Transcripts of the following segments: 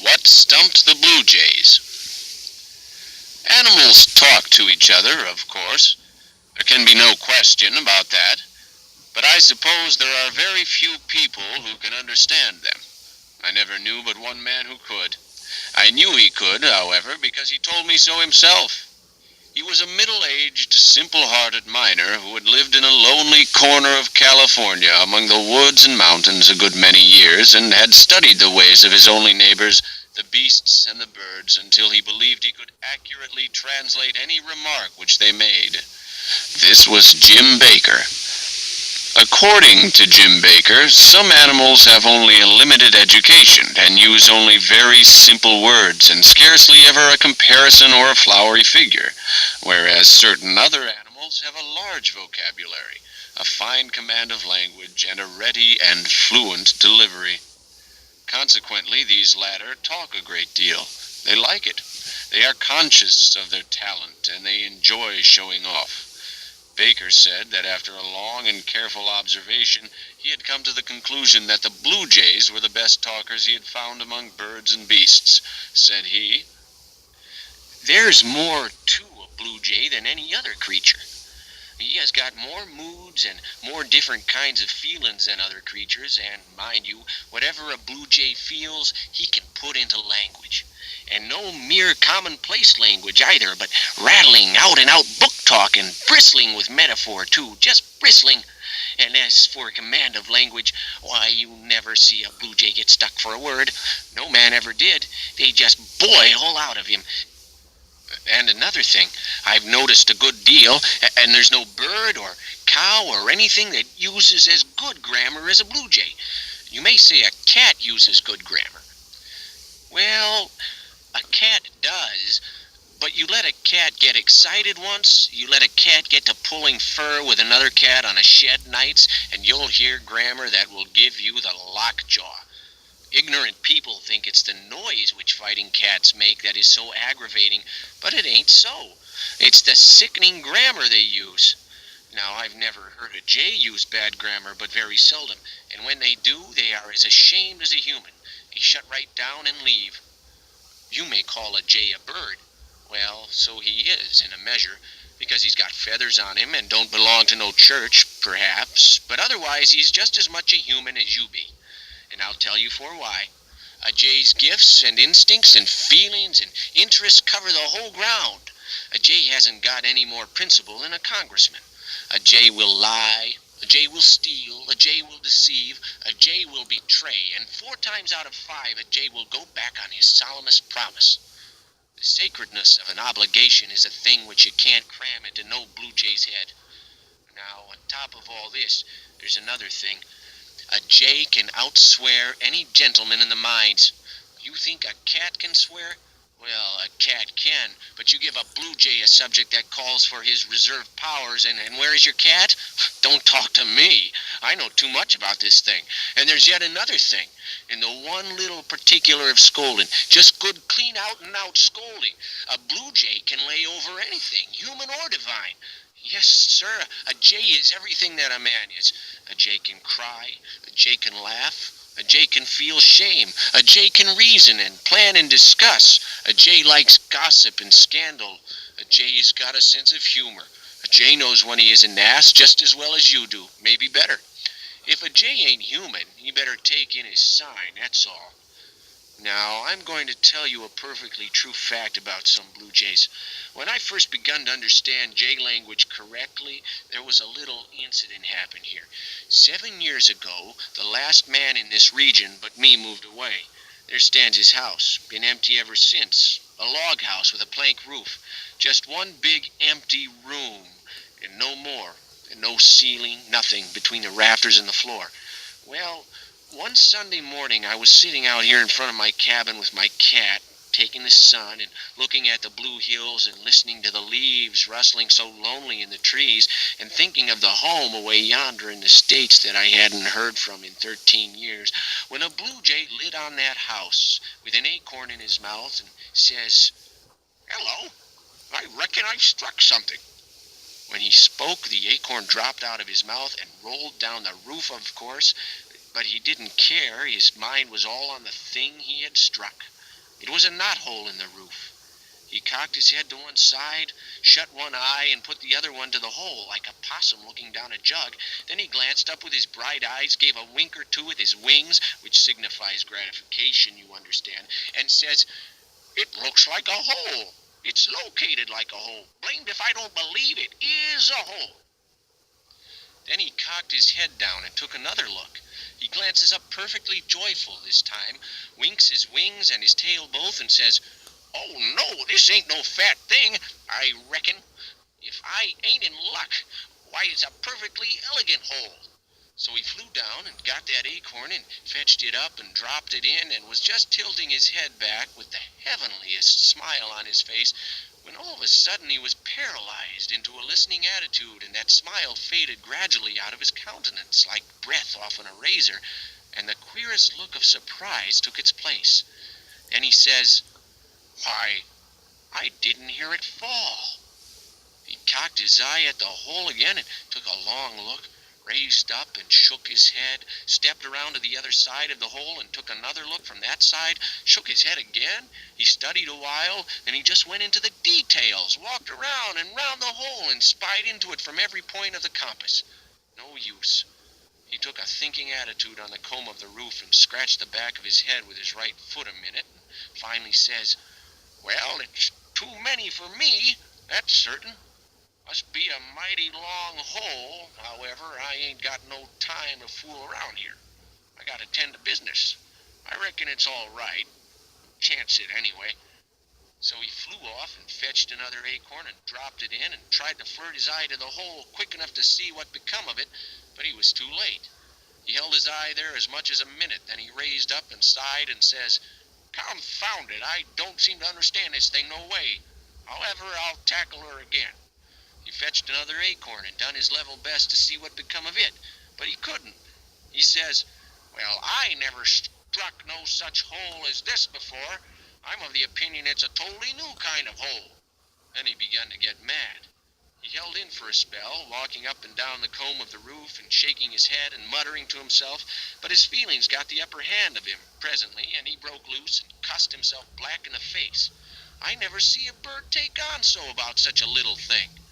What stumped the Blue Jays? Animals talk to each other, of course. There can be no question about that. But I suppose there are very few people who can understand them. I never knew but one man who could. I knew he could, however, because he told me so himself. He was a middle-aged, simple-hearted miner who had lived in a lonely corner of California among the woods and mountains a good many years and had studied the ways of his only neighbors, the beasts and the birds, until he believed he could accurately translate any remark which they made. This was Jim Baker. According to Jim Baker, some animals have only a limited education and use only very simple words and scarcely ever a comparison or a flowery figure, whereas certain other animals have a large vocabulary, a fine command of language, and a ready and fluent delivery. Consequently, these latter talk a great deal. They like it. They are conscious of their talent, and they enjoy showing off. Baker said that after a long and careful observation, he had come to the conclusion that the blue jays were the best talkers he had found among birds and beasts. Said he, "There's more to a blue jay than any other creature. He has got more moods and more different kinds of feelings than other creatures, and, mind you, whatever a blue jay feels, he can put into language. And no mere commonplace language either, but rattling out-and-out book talk and bristling with metaphor, too, just bristling. And as for command of language, why, you never see a blue jay get stuck for a word. No man ever did. They just boil out of him. And another thing, I've noticed a good deal, and there's no bird or cow or anything that uses as good grammar as a blue jay. You may say a cat uses good grammar. Well, a cat does, but you let a cat get excited once, you let a cat get to pulling fur with another cat on a shed nights, and you'll hear grammar that will give you the lockjaw. Ignorant people think it's the noise which fighting cats make that is so aggravating, but it ain't so. It's the sickening grammar they use. Now, I've never heard a jay use bad grammar, but very seldom, and when they do, they are as ashamed as a human. They shut right down and leave. You may call a jay a bird. Well, so he is, in a measure, because he's got feathers on him and don't belong to no church, perhaps, but otherwise he's just as much a human as you be. And I'll tell you for why. A jay's gifts and instincts and feelings and interests cover the whole ground. A jay hasn't got any more principle than a congressman. A jay will lie, a jay will steal, a jay will deceive, a jay will betray, and 4 times out of 5 a jay will go back on his solemnest promise. The sacredness of an obligation is a thing which you can't cram into no blue jay's head. Now, on top of all this, there's another thing. A jay can outswear any gentleman in the mines. You think a cat can swear? Well, a cat can, but you give a blue jay a subject that calls for his reserved powers, and where is your cat? Don't talk to me. I know too much about this thing. And there's yet another thing. In the one little particular of scolding, just good clean out-and-out scolding, a blue jay can lay over anything, human or divine. Yes, sir, a jay is everything that a man is. A jay can cry, a jay can laugh, a jay can feel shame, a jay can reason and plan and discuss, a jay likes gossip and scandal, a jay's got a sense of humor, a jay knows when he is an ass just as well as you do, maybe better. If a jay ain't human, he better take in his sign, that's all. Now, I'm going to tell you a perfectly true fact about some blue jays. When I first begun to understand jay language correctly, there was a little incident happened here. 7 years ago, the last man in this region but me moved away. There stands his house, been empty ever since. A log house with a plank roof. Just one big empty room, and no more. And no ceiling, nothing between the rafters and the floor. Well, one Sunday morning I was sitting out here in front of my cabin with my cat, taking the sun and looking at the blue hills and listening to the leaves rustling so lonely in the trees and thinking of the home away yonder in the States that I hadn't heard from in 13 years, when a blue jay lit on that house with an acorn in his mouth and says, "Hello, I reckon I've struck something." When he spoke, the acorn dropped out of his mouth and rolled down the roof, of course, but he didn't care. His mind was all on the thing he had struck. It was a knothole in the roof. He cocked his head to one side, shut one eye, and put the other one to the hole, like a possum looking down a jug. Then he glanced up with his bright eyes, gave a wink or two with his wings, which signifies gratification, you understand, and says, "It looks like a hole. It's located like a hole. Blamed if I don't believe it is a hole." Then he cocked his head down and took another look. He glances up perfectly joyful this time, winks his wings and his tail both, and says, "Oh no, this ain't no fat thing, I reckon. If I ain't in luck, why, it's a perfectly elegant hole." So he flew down and got that acorn and fetched it up and dropped it in, and was just tilting his head back with the heavenliest smile on his face, when all of a sudden he was paralyzed into a listening attitude, and that smile faded gradually out of his countenance like breath off an eraser, and the queerest look of surprise took its place. Then he says, "Why, I didn't hear it fall." He cocked his eye at the hole again and took a long look, raised up and shook his head, stepped around to the other side of the hole and took another look from that side, shook his head again. He studied a while, then he just went into the details, walked around and round the hole and spied into it from every point of the compass. No use. He took a thinking attitude on the comb of the roof and scratched the back of his head with his right foot a minute, and finally says, "Well, it's too many for me, that's certain. Must be a mighty long hole. However, I ain't got no time to fool around here. I gotta tend to business. I reckon it's all right. Chance it anyway." So he flew off and fetched another acorn and dropped it in and tried to flirt his eye to the hole quick enough to see what become of it, but he was too late. He held his eye there as much as a minute, then he raised up and sighed and says, "Confound it, I don't seem to understand this thing no way. However, I'll tackle her again." He fetched another acorn and done his level best to see what become of it, but he couldn't. He says, "Well, I never struck no such hole as this before. I'm of the opinion it's a totally new kind of hole." Then he began to get mad. He held in for a spell, walking up and down the comb of the roof and shaking his head and muttering to himself, but his feelings got the upper hand of him presently, and he broke loose and cussed himself black in the face. I never see a bird take on so about such a little thing.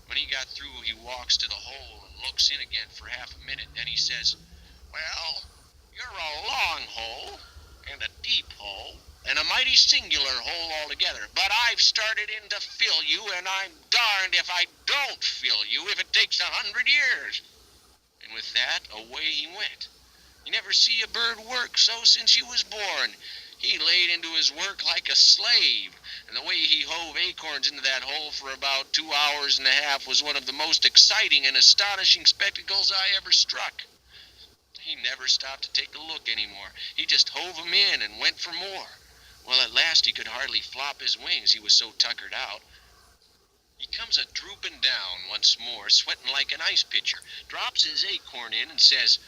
When he got through, he walks to the hole and looks in again for half a minute. Then he says, "Well, you're a long hole, and a deep hole, and a mighty singular hole altogether, but I've started in to fill you, and I'm darned if I don't fill you if it takes 100 years. And with that, away he went. You never see a bird work so since you was born. He laid into his work like a slave, and the way he hove acorns into that hole for about 2 hours and a half was one of the most exciting and astonishing spectacles I ever struck. He never stopped to take a look anymore. He just hove 'em in and went for more. Well, at last he could hardly flop his wings, he was so tuckered out. He comes a drooping down once more, sweating like an ice pitcher, drops his acorn in and says,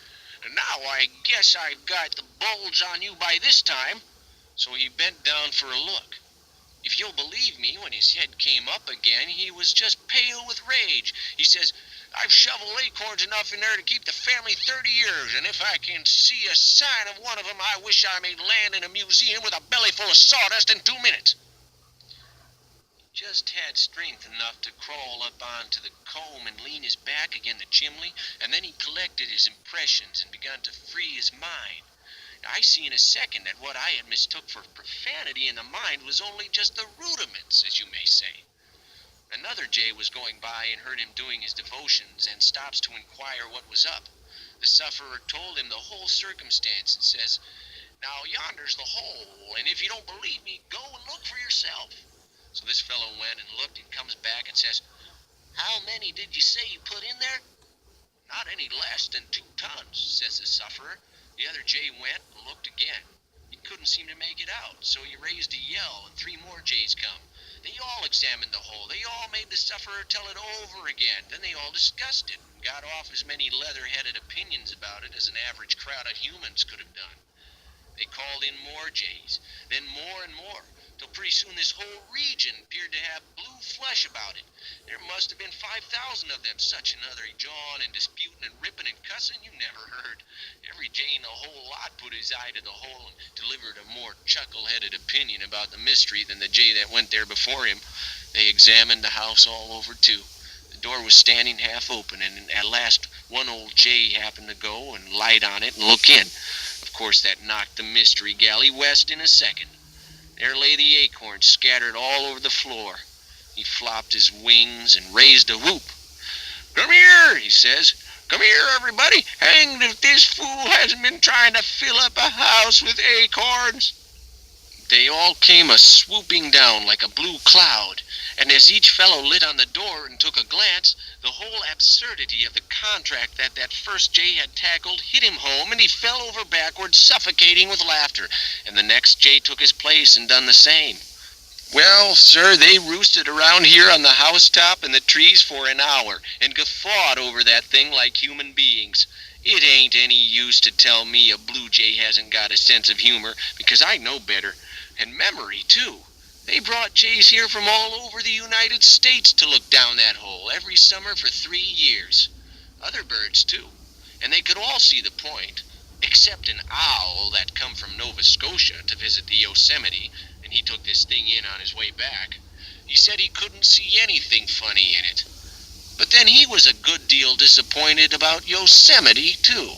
"Now I guess I've got the bulge on you by this time." So he bent down for a look. If you'll believe me, when his head came up again, he was just pale with rage. He says, "I've shoveled acorns enough in there to keep the family 30 years, and if I can see a sign of one of 'em, I wish I may land in a museum with a belly full of sawdust in 2 minutes." He just had strength enough to crawl up onto the comb and lean his back against the chimney, and then he collected his impressions and begun to free his mind. I see in a second that what I had mistook for profanity in the mind was only just the rudiments, as you may say. Another jay was going by and heard him doing his devotions, and stops to inquire what was up. The sufferer told him the whole circumstance, and says, "Now yonder's the hole, and if you don't believe me, go and look for yourself." So this fellow went and looked, and comes back and says, "How many did you say you put in there?" "Not any less than 2 tons, says the sufferer. The other jay went and looked again. He couldn't seem to make it out, so he raised a yell, and 3 more jays come. They all examined the hole. They all made the sufferer tell it over again. Then they all discussed it, and got off as many leather-headed opinions about it as an average crowd of humans could have done. They called in more jays, then more and more. till pretty soon this whole region appeared to have blue flesh about it. There must have been 5,000 of them, such another jawing and disputing and ripping and cussing you never heard. Every Jay in the whole lot put his eye to the hole and delivered a more chuckle-headed opinion about the mystery than the Jay that went there before him. They examined the house all over, too. The door was standing half open, and at last one old Jay happened to go and light on it and look in. Of course, that knocked the mystery galley west in a second. There lay the acorns scattered all over the floor. He flopped his wings and raised a whoop. "Come here," he says. "Come here, everybody. Hanged if this fool hasn't been trying to fill up a house with acorns." They all came a-swooping down like a blue cloud, and as each fellow lit on the door and took a glance, the whole absurdity of the contract that first Jay had tackled hit him home, and he fell over backward, suffocating with laughter, and the next Jay took his place and done the same. Well, sir, they roosted around here on the housetop and the trees for an hour, and guffawed over that thing like human beings. It ain't any use to tell me a blue jay hasn't got a sense of humor, because I know better. And memory, too. They brought jays here from all over the United States to look down that hole every summer for 3 years. Other birds, too. And they could all see the point, except an owl that come from Nova Scotia to visit the Yosemite, and he took this thing in on his way back. He said he couldn't see anything funny in it. But then he was a good deal disappointed about Yosemite, too.